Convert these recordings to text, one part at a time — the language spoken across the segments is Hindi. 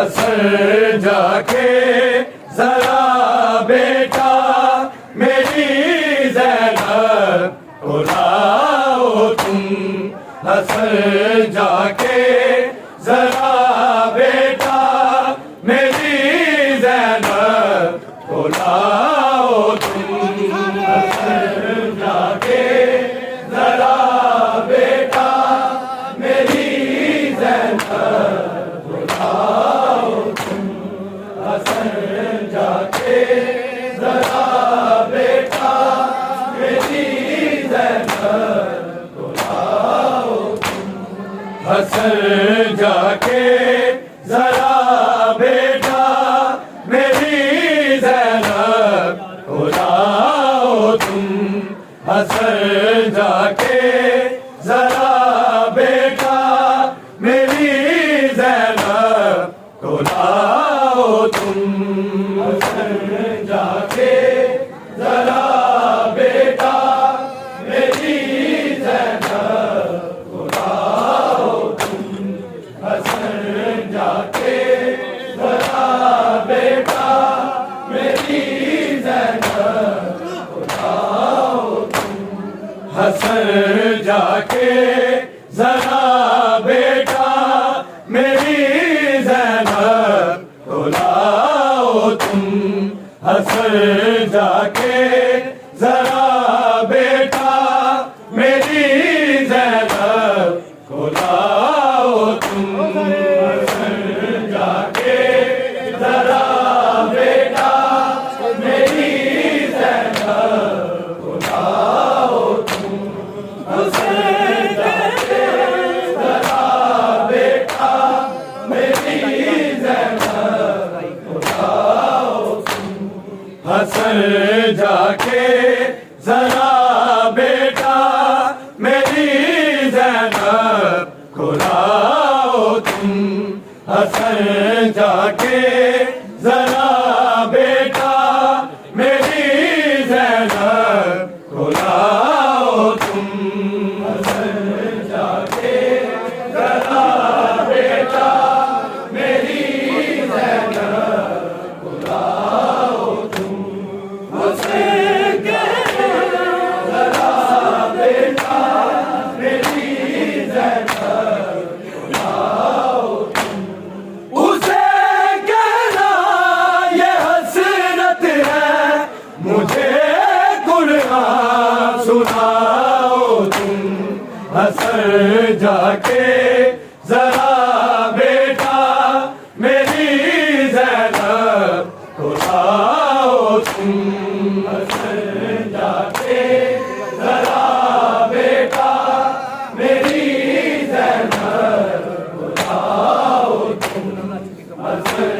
हंसर जाके जरा बेटा मेरी ज़ैनब को लाओ तुम। हंसर जाके जरा बेटा मेरी ज़ैनब को लाओ तुम। हंसर जाके जरा बेटा मेरी ज़ैनब को लाओ तुम। हंसर जाके जरा बेटा मेरी ज़ैनब को लाओ तुम। हंसर जाके जरा बेटा मेरी ज़ैनब को लाओ तुम। हंसर जाके जरा बेटा मेरी ज़ैनब को लाओ तुम। हंसर जाके जरा बेटा मेरी ज़ैनब को लाओ तुम। हंसर जाके जरा बेटा मेरी ज़ैनब को लाओ तुम। हंसर जाके जरा बेटा मेरी ज़ैनब को लाओ तुम। हंसर जाके जरा बेटा मेरी ज़ैनब को लाओ तुम। हंसर जाके जरा बेटा मेरी ज़ैनब को लाओ तुम। हंसर जाके जरा बेटा मेरी ज़ैनब को लाओ तुम। हंसर जाके जरा बेटा मेरी ज़ैनब को लाओ तुम। हंसर जाके जरा बेटा मेरी ज़ैनब को लाओ तुम। हंसर जाके जरा बेटा मेरी ज़ैनब को लाओ तुम। हंसर जाके जरा बेटा मेरी ज़ैनब को लाओ तुम। उसे कहना ये हसरत है मुझे कुरान सुनाओ तुम। हंसर जाके जरा बेटा मेरी ज़ैनब को लाओ तुम। हंसर जाके जरा बेटा मेरी ज़ैनब को लाओ तुम। हंसर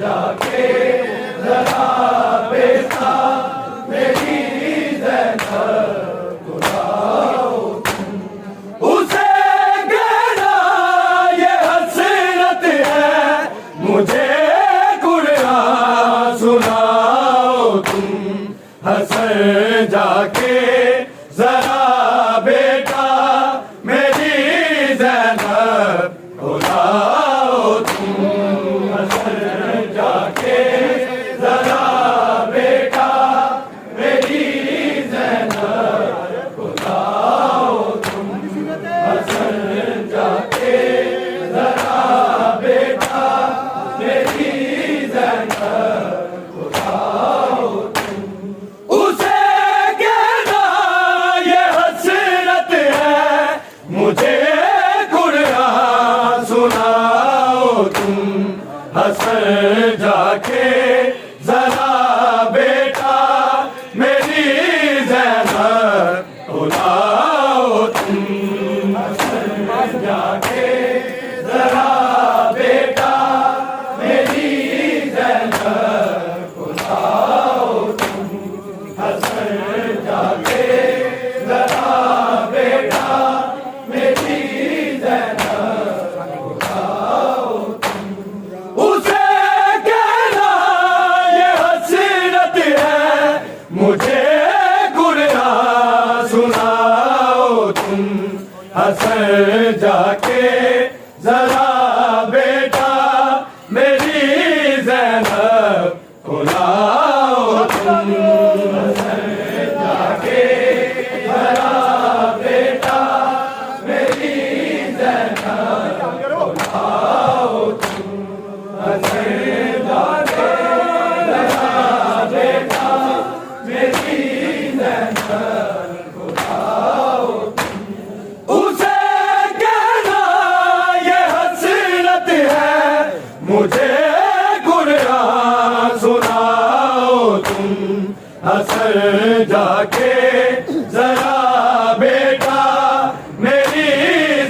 जाके जरा बेटा मेरी ज़ैनब को लाओ तुम। उसे कहना ये हसरत है मुझे कुरान सुनाओ तुम। हंसर जाके जरा बेटा मेरी ज़ैनब को लाओ तुम। हंसर जाके जरा बेटा मेरी ज़ैनब को लाओ तुम। हंसर जाके जरा बेटा मेरी ज़ैनब को लाओ तुम। उसे कहना ये हसरत है मुझे कुरान सुनाओ तुम। हंसर जाके जरा बेटा मेरी ज़ैनब को लाओ तुम। हंसर जाके जरा बेटा मेरी ज़ैनब को लाओ तुम। हंसर जाके जरा बेटा मेरी ज़ैनब को लाओ तुम। उसे कहना ये हसरत है मुझे कुरान सुनाओ तुम। हंसर जाके जरा बेटा मेरी मुझे कुरान सुनाओ तुम, हसन जाके जरा बेटा मेरी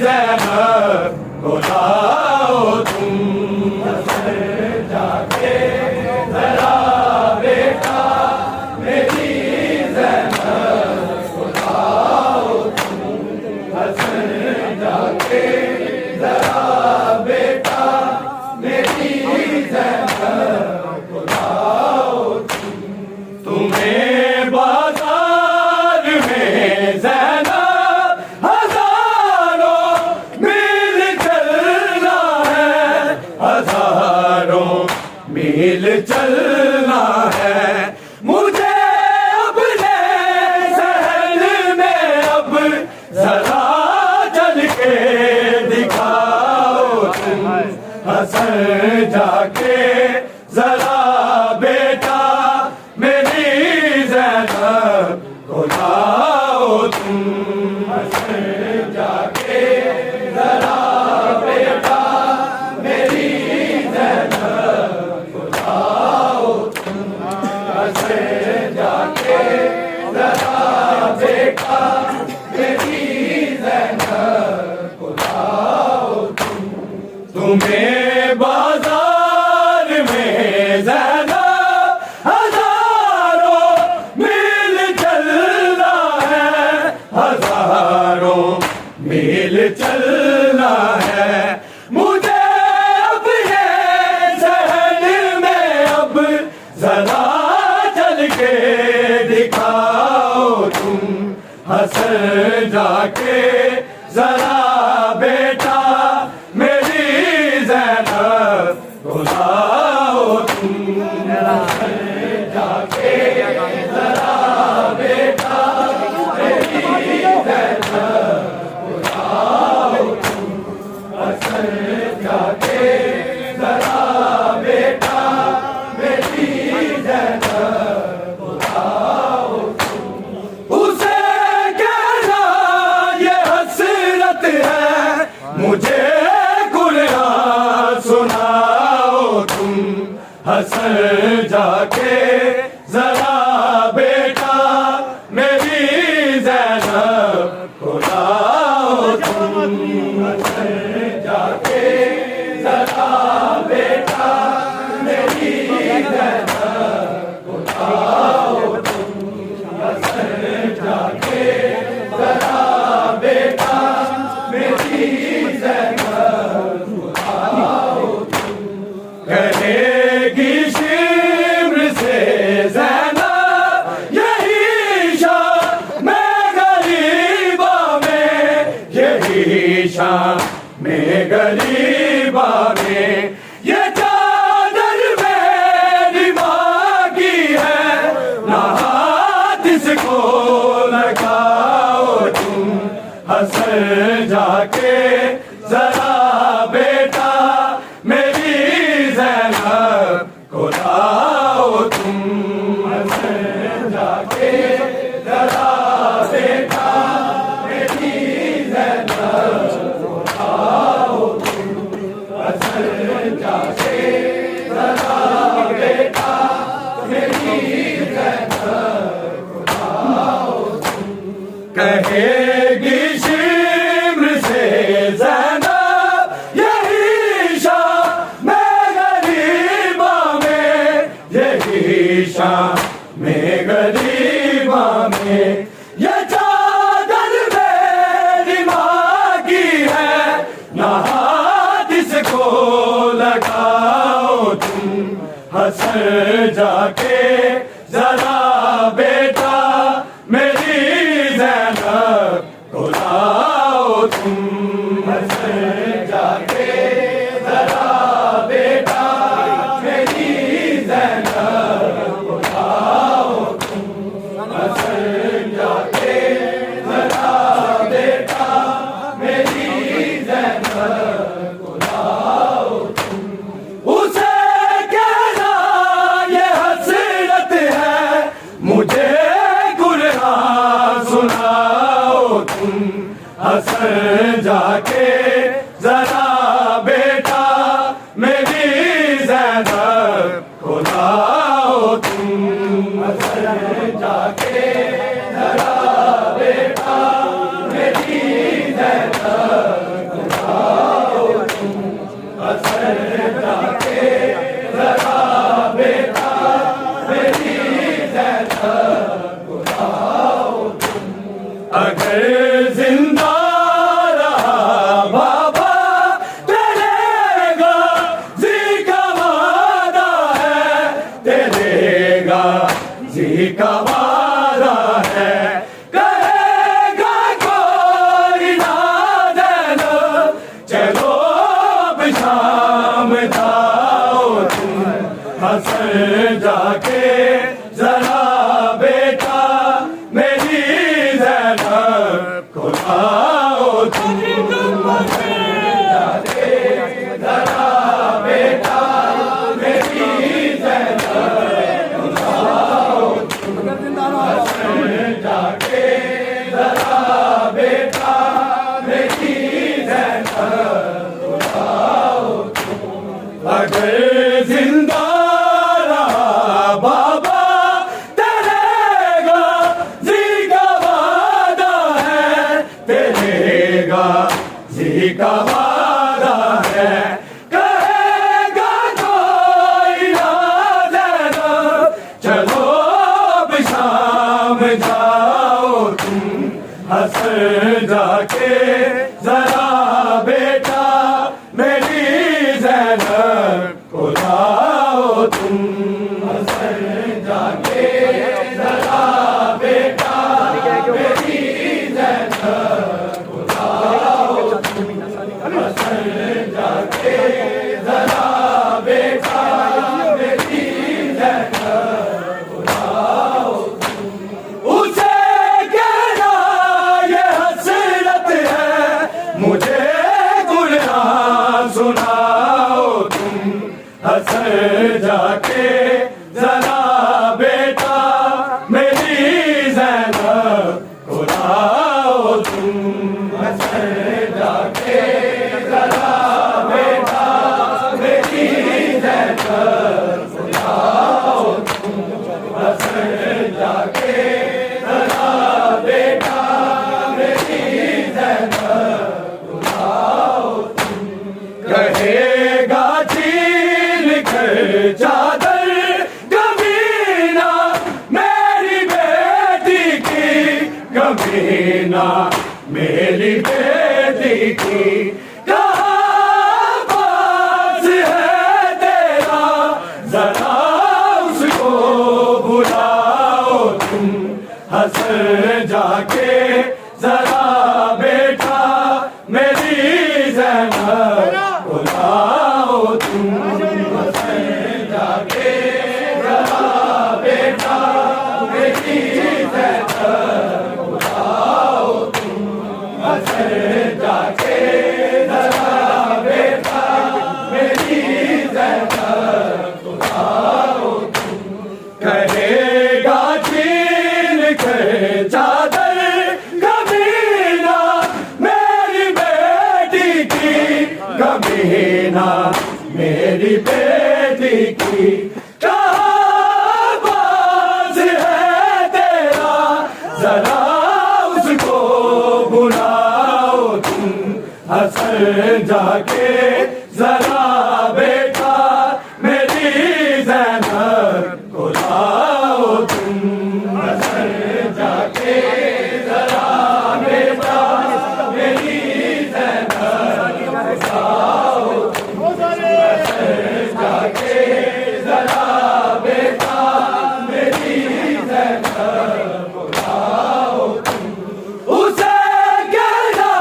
ज़ैनब को लाओ तुम, हसन जाके जरा बेटा मेरी ज़ैनब को लाओ तुम, हसन जाके जरा बेटा मेरी ज़ैनब को लाओ तुम। तुम्हें बाजार में ज़ैनब हजारों मील चलना है, हजारों मील चलना है, मुझे अपने सहल में अब जरा चल के दिखाओ तुम, हसन जाके जरा बेटा मेरी ज़ैनब को लाओ तुम, हसन जाके जरा बेटा मेरी ज़ैनब को लाओ तुम, हसन जाके जरा बेटा मेरी ज़ैनब को लाओ तुम। तुम्हें बाजार में ज़ैनब हजारों मील चलना है, हजारों मील चलना है, मुझे अपने सहल में अब जरा चल के दिखाओ तुम, हसन जाके जरा बेटा मेरी ज़ैनब को लाओ तुम, हसन जाके जरा बेटा मेरी ज़ैनब को लाओ तुम, हसन जाके जरा बेटा मेरी ज़ैनब को लाओ तुम। उसे कहना ये हसरत है, मुझे कुरान सुनाओ तुम, हसन जाके जरा बेटा मेरी ज़ैनब को लाओ तुम, हसन जाके जरा बेटा मेरी ज़ैनब को लाओ तुम, हसन जाके जरा बेटा मेरी ज़ैनब को लाओ तुम। कहेगी शिम्र से ज़ैनब यही शाम में गरीबा में, यही शाम में गरीबा में, ये चादर मेरी माँ की है, ना हाथ इसको लगाओ तुम, हसन जाके जरा बेटा मेरी ज़ैनब को लाओ तुम, हसन जाके जरा बेटा मेरी ज़ैनब को लाओ तुम, हसन जाके जरा बेटा मेरी ज़ैनब को लाओ तुम। कहेगी शिम्र से ज़ैनब यही शाम में गरीबा में, यही शाम में गरीबा में, ये चादर मेरी माँ की है, ना हाथ इसको लगाओ तुम, हसन जाके जरा बेटा मेरी ज़ैनब को लाओ तुम, हसन जाके जरा बेटा मेरी ज़ैनब को लाओ तुम, हसन जाके जरा बेटा मेरी ज़ैनब को लाओ तुम। उसे कहना ये हसरत है, मुझे बुलाओ तुम हसन जाके जरा बेटा मेरी ज़ैनब बुलाओ तुम हसन जाके जरा बेटा मेरी ज़ैनब बुलाओ तुम अगर जिंदा जी का वादा है कहेगा कोई ना ज़ैनब चलो अब शाम जाओ तुम हसन जाके जरा बेटा मेरी ज़ैनब को लाओ तुम हसन जाके जरा बेटा मेरी ज़ैनब जाके जरा बेटा मेरी ज़ैनब बुलाओ तुम अगर जिंदा रहा बाबा तेरे गाज़ी का वादा है तेरे गाज़ी का वादा है कहेगा कोई ना ज़ैनब चलो शाम जाओ तुम हसन जाके जरा बेटा मेरी ज़ैनब को लाओ तुम हसन जाके जरा बेटा मेरी ज़ैनब को लाओ तुम हसन जाके जरा बेटा मेरी ज़ैनब को लाओ मुझे गुनाह सुनाओ तुम हसन जाके जरा बेटा मेरी ज़ैनब को लाओ तुम हसन जाके जरा बेटा मेरी ज़ैनब को लाओ तुम हसन जाके जरा बेटा मेरी ज़ैनब कहेगा चीन कर चादर कभी ना मेरी बेटी की कभी ना मेरी बेटी की कहाँ पास है तेरा जरा उसको बुलाओ तुम हसन जाके जरा बेटा मेरी ज़ैनब बुलाओ तुम हसन जाके जरा बेटा मेरी ज़ैनब बुलाओ तुम हसन जाके जरा बेटा मेरी ज़ैनब बुलाओ तुम कहेगा चीन कर चादर कभी ना मेरी बेटी की कहाँ पास है तेरा जरा उसको बुलाओ तुम हसन जाके जरा बेटा मेरी ज़ैनब को लाओ तुम हसन जाके जरा बेटा मेरी जाके जरा बेटा मेरी ज़ैनब बुलाओ तुम उसे कहना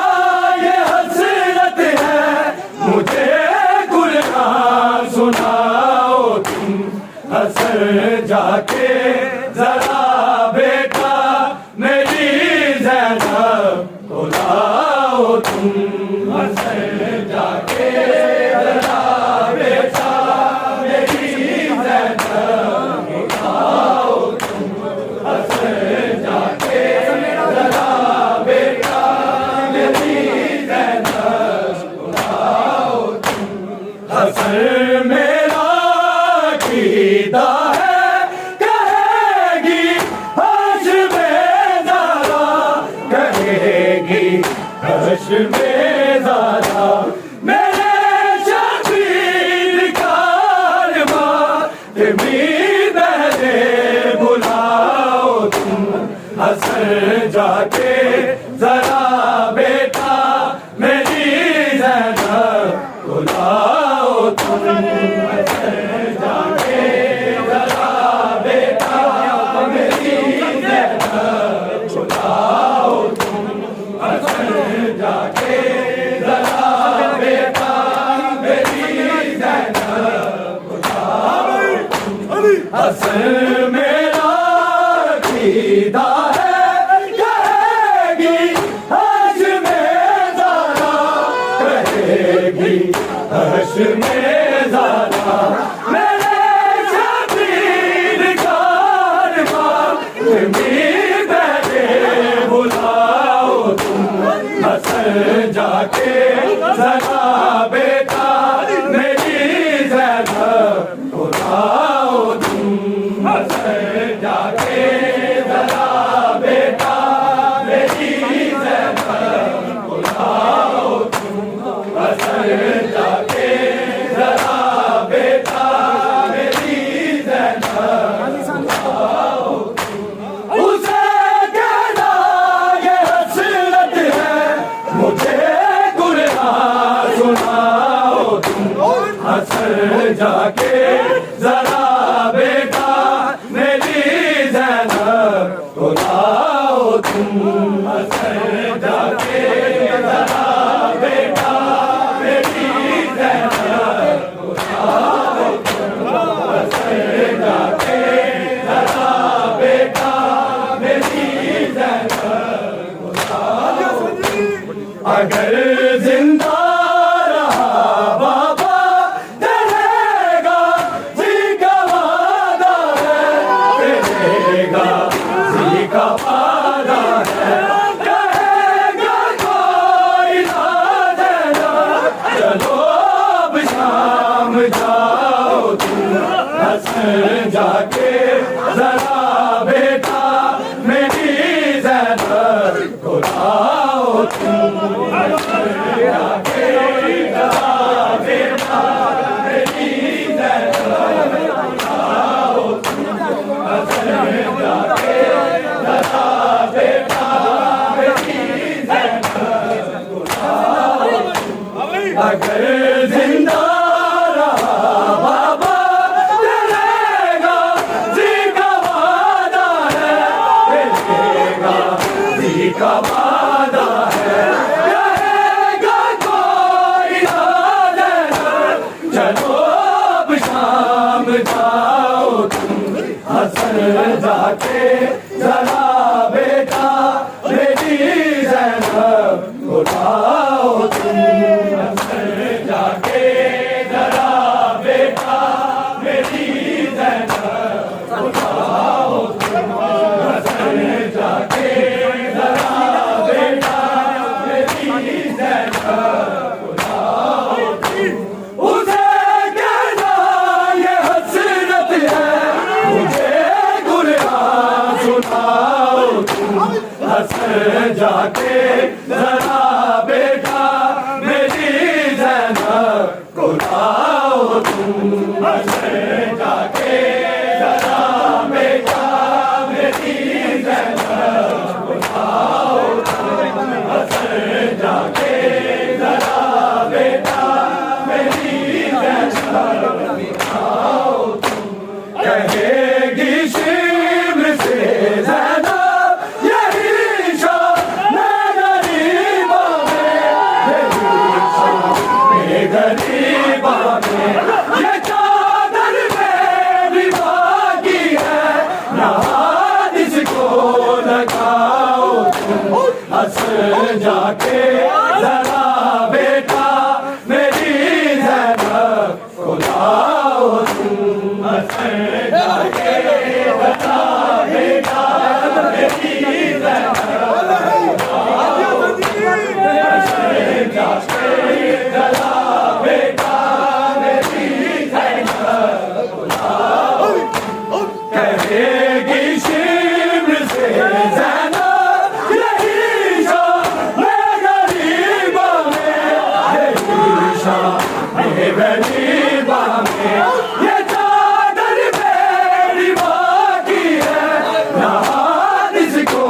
ये हसरत है मुझे गुनाह सुनाओ तुम हसन जाके जरा बेटा मेरी ज़ैनब को लाओ तुम हसन जाके जरा बेटा मेरी ज़ैनब को लाओ तुम हसन जाके जरा बेटा मेरी ज़ैनब को लाओ तुम हसन मेरा अकीदा है कहेगी हर्ष में ज़रा, कहेगी हर्ष में ज़रा। मेरे शबीर कारवां मीर बहरे बुलाओ तुम हसन जाके ज़रा बेटा मेरी ज़ैनब बुलाओ तुम हसन जाके ज़रा बेटा मेरी ज़ैनब बुलाओ तुम हसन जाके ज़रा बेटा मेरी ज़ैनब बुलाओ तुम। हसन मेरा अकीदा है कहेगी हर्ष में ज़रा, कहेगी हर्ष में ज़रा। मेरे शबीर कारवां मीर बहरे बुलाओ तुम हसन जाके ज़रा बेटा मेरी ज़ैनब बुलाओ तुम हसन जाके ज़रा बेटा मेरी ज़ैनब बुलाओ तुम हसन जाके ज़रा बेटा मेरी ज़ैनब बुलाओ तुम। उसे कहना ये हसरत है मुझे कुरान सुनाओ तुम हसन जाके ज़रा बेटा मेरी ज़ैनब बुलाओ तुम हसन जाके ज़रा बेटा मेरी ज़ैनब बुलाओ तुम हसन जाके ज़रा बेटा मेरी ज़ैनब बुलाओ तुम। अगर जिंदा रहा बाबा रहेगा जी का वादा है, रहेगा जी का वादा है। कहेगा कोई ना देना चलो अब शाम जाओ तुम हसन जाके ज़रा बेटा मेरी ज़ैनब बुलाओ तुम हसन जाके ज़रा बेटा मेरी ज़ैनब बुलाओ तुम हसन जाके ज़रा बेटा मेरी ज़ैनब बुलाओ तुम। अगर जिंदा रहा बाबा रहेगा जी का वादा है, रहेगा जी का वादा है। कहेगा कोई ना देना चलो अब शाम जाओ तुम हसन जाके ज़रा बेटा मेरी ज़ैनब बुलाओ तुम हसन जाके ज़रा बेटा मेरी ज़ैनब बुलाओ तुम हसन जाके ज़रा बेटा मेरी ज़ैनब बुलाओ तुम। उसे कहना ये हसरत है मुझे कुरान सुनाओ तुम हसन जाके ज़रा बेटा मेरी ज़ैनब बुलाओ तुम हसन जाके ज़रा बेटा मेरी ज़ैनब बुलाओ तुम हसन जाके ज़रा बेटा मेरी ज़ैनब बुलाओ तुम। कहेगी शिब्र से ज़ैनब यही शान गरीबा में, यही शान गरीबा में। ये चादर बामें ये चादर मेरी माँ की है ना हाथ इसको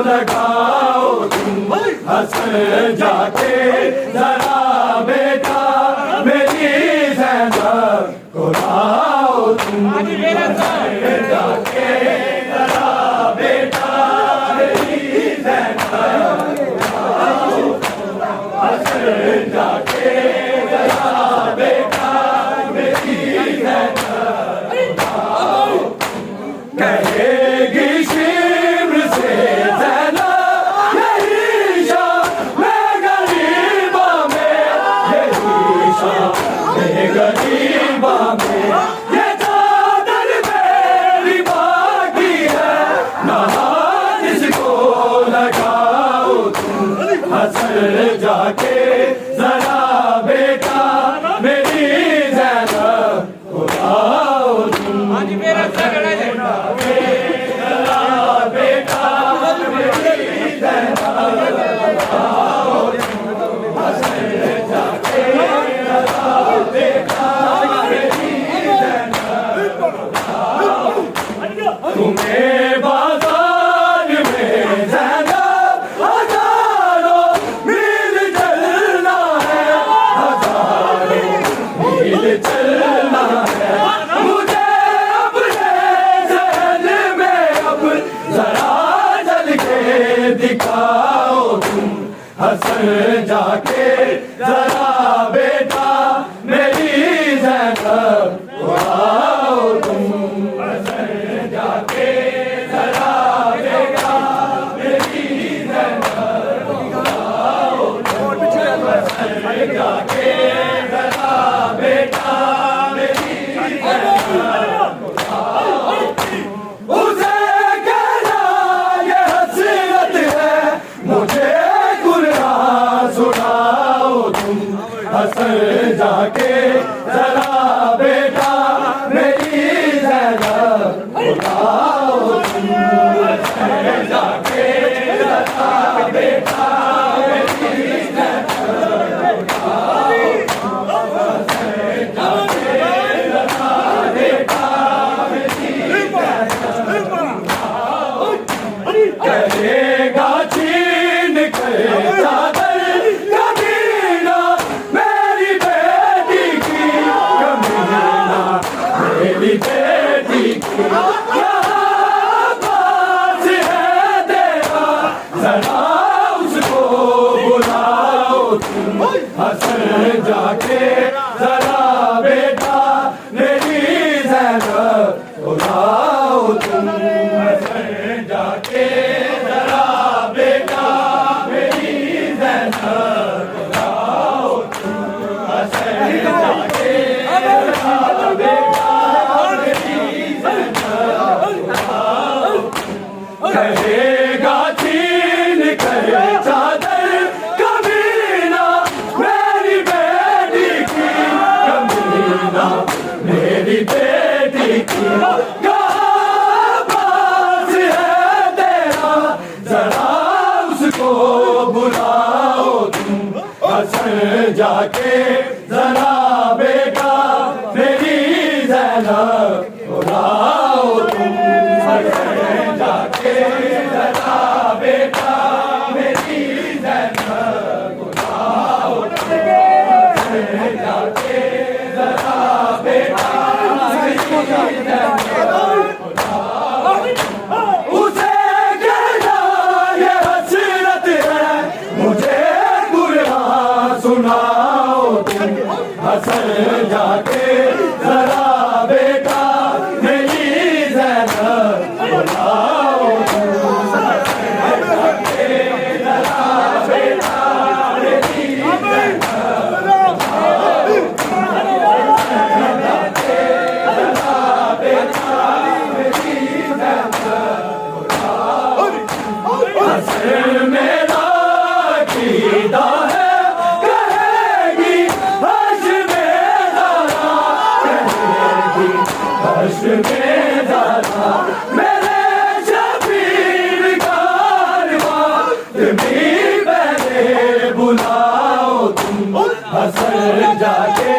लगाओ तुम हंस जाके जरा बेटा मेरी ज़ैनब को लाओ तुम हंस जाके जरा बेटा मेरी ज़ैनब हंस जाके जरा बेटा मेरी ज़ैनब कहेगी शिम्र से ज़ैनब यही शाम मैं गरीबा में यही शाम मैं गरीबा में ये चादर मेरी माँ की है ना हाथ इसको लगाओ तुम हंस जाके जरा बेटा मेरी ज़ैनब को लाओ तुम जरा बेटा मेरी ज़ैनब लाओ तुम हंस जाके जरा बेटा मेरी ज़ैनब लाओ तुम्हें बाजार में ज़ैनब हजारों मील चलना है हजारों मील चलना है मुझे अपने ज़हन में अब जरा जल के दिखाओ तुम हंस जाके जरा बेटा मेरी ज़ैनब को लाओ तुम हंस जाके जरा बेटा मेरी ज़ैनब को लाओ तुम हंस जाके जरा बेटा मेरी ज़ैनब को लाओ उसे कहना ये हसरत है मुझे कुरान सुनाओ तुम हंस जाके जरा बेटा मेरी ज़ैनब को लाओ तुम हंस जाके जरा बेटा मेरी ज़ैनब को लाओ हंस जाके जरा बेटा मेरी ज़ैनब करेगा छीन कर चादर कमीना मेरी बेटी की कमीना मेरी बेटी की यहाँ पास है तेरा जरा उसको बुलाओ तुम हंस जाके जरा बेटा मेरी ज़ैनब को लाओ तुम हंस जाके जरा बेटा मेरी ज़ैनब को लाओ तुम हंस जाके जरा बेटा मेरी ज़ैनब को लाओ कहेगा छीन कर चादर कमीना मेरी बेटी की कमीना मेरी बेटी की कहाँ पास है तेरा जरा उसको बुलाओ तुम हंस जाके जरा बेटा मेरी ज़ैनब को लाओ तुम हंस जाके जरा बेटा मेरी ज़ैनब को लाओ तुम हंस जाके जरा बेटा मेरी ज़ैनब को लाओ उसे कहना ये हसरत है मुझे कुरान सुनाओ तुम हंस जाके जरा बेटा मेरी ज़ैनब को लाओ तुम हंस जाके जरा बेटा मेरी ज़ैनब को लाओ हंस जाके जरा बेटा मेरी ज़ैनब को लाओ हंस मेरा कीदा है कहेगी हर्ष में ज़रा कहेगी हर्ष में ज़रा मेरे शबीर कारवां तुम्हीं पहले बुलाओ तुम हंस जाके